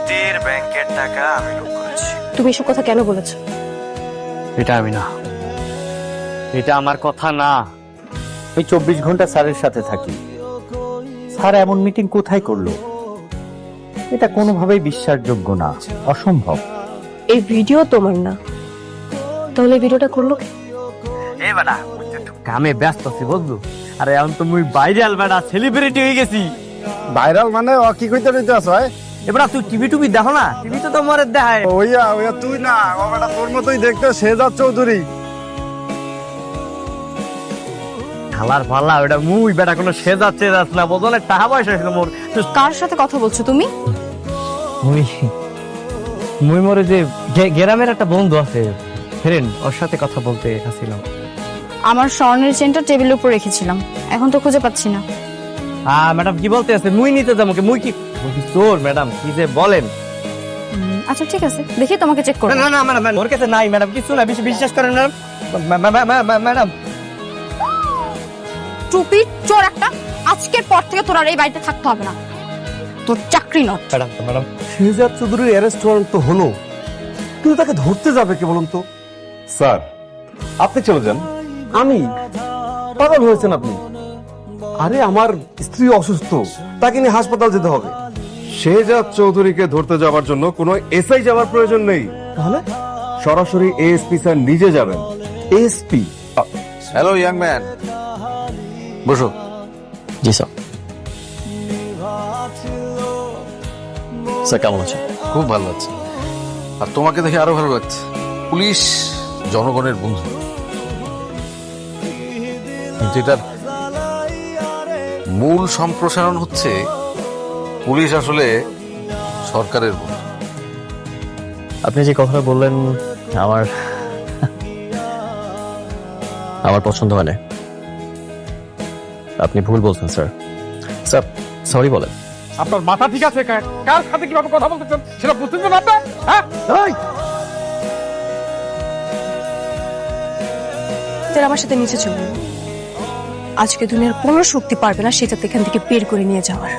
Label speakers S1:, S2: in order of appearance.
S1: স্ত্রীর ব্যাংকের টাকা আমি লুট করেছি।
S2: তুমি এসব কথা কেন বলেছো?
S3: এটা আমি না, এটা আমার কথা না। আমি 24 ঘন্টা স্যারের সাথে থাকি। স্যার এমন মিটিং কোথায় করলো? এটা কোনোভাবেই বিশ্বাসযোগ্য না, অসম্ভব।
S2: এই ভিডিও তোমার না, তাহলে এই ভিডিওটা করলো কে?
S3: এ বেটা, কামে ব্যস্ত আছি বুঝলো। আরে এখন তো মুই ভাইরাল বেটা, সেলিব্রিটি হয়ে গেছি।
S4: ভাইরাল মানে ও কি কইতে রইতে আছ ভাই?
S3: এবার তুই টিভি টুবি দেখো না? টিভি তো তোমার দেখায়।
S4: ওইয়া ওইয়া তুই না, ও বেটা তোর মতোই দেখতে শেহজাদ চৌধুরী।
S3: খালার পাল্লা ওটা মুই বেটা, কোনো সেজাত চেজাত না, বদলে টাকা পয়সা ছিল মোর।
S2: কার সাথে কথা বলছো তুমি?
S3: মুই মুই মোরে যে গ্রামের একটা বন্ধু আছে ফ্রেন্ড, ওর সাথে কথা বলতে আসছিলাম।
S2: আমার স্বর্ণের চেনটা টেবিলের উপর রেখেছিলাম, এখন তো খুঁজে পাচ্ছি না।
S3: ম্যাডাম কি বলতে আছে? মুই নিতে যাবো, মুই কি চোর? ম্যাডাম কি যে বলেন।
S2: আচ্ছা ঠিক আছে, দেখি তোমাকে চেক করো।
S3: না না ম্যাডাম, ওর কাছে নাই ম্যাডাম, কিছু না, বিশ্বাস করেন ম্যাডাম।
S2: টুপি চোর একটা, আজকের পর থেকে তোর আর এই বাড়িতে থাকতে হবে না, তোর চাকরি নট।
S3: ম্যাডাম
S5: শেহজাদ চৌধুরীর অ্যারেস্ট ওয়ারেন্ট তো হলো, কিন্তু তাকে ধরতে যাবে কে বলুন তো? স্যার আপনি চলে যান। আমি? পাগল হয়েছেন আপনি? আরে আমার স্ত্রী অসুস্থ, তাকে নিয়ে হাসপাতাল যেতে হবে। শেহজাদ চৌধুরীকে ধরতে যাওয়ার জন্য কোনো এসআই যাওয়ার প্রয়োজন নেই। তাহলে সরাসরি এএসপি স্যার নিজে যাবেন। এএসপি?
S6: হ্যালো ইয়াং ম্যান, বসো।
S3: জি স্যার। স্যার কেমন আছেন?
S6: খুব ভালো আছে, আর তোমাকে দেখে আরো ভালো লাগছে। পুলিশ জনগণের বন্ধু, কিন্তু এটার মূল সম্প্রসারণ হচ্ছে পুলিশ আসলে সরকারের বন্ধু।
S3: আপনি যে কথাটা বললেন আমার আমার পছন্দ হয় না। আপনি ভুল বলছেন স্যার। স্যার সরি বলেন।
S4: আপনার মাথা ঠিক আছে? কার সাথে কিভাবে কথা বলতেছেন সেটা বুঝতেছেন আপনি? হ্যাঁ
S2: আমার সাথে নিচে চলুন, আজকে দুনিয়ার কোনো শক্তি পারবে না সেটা এখান থেকে বের করে নিয়ে যাওয়ার।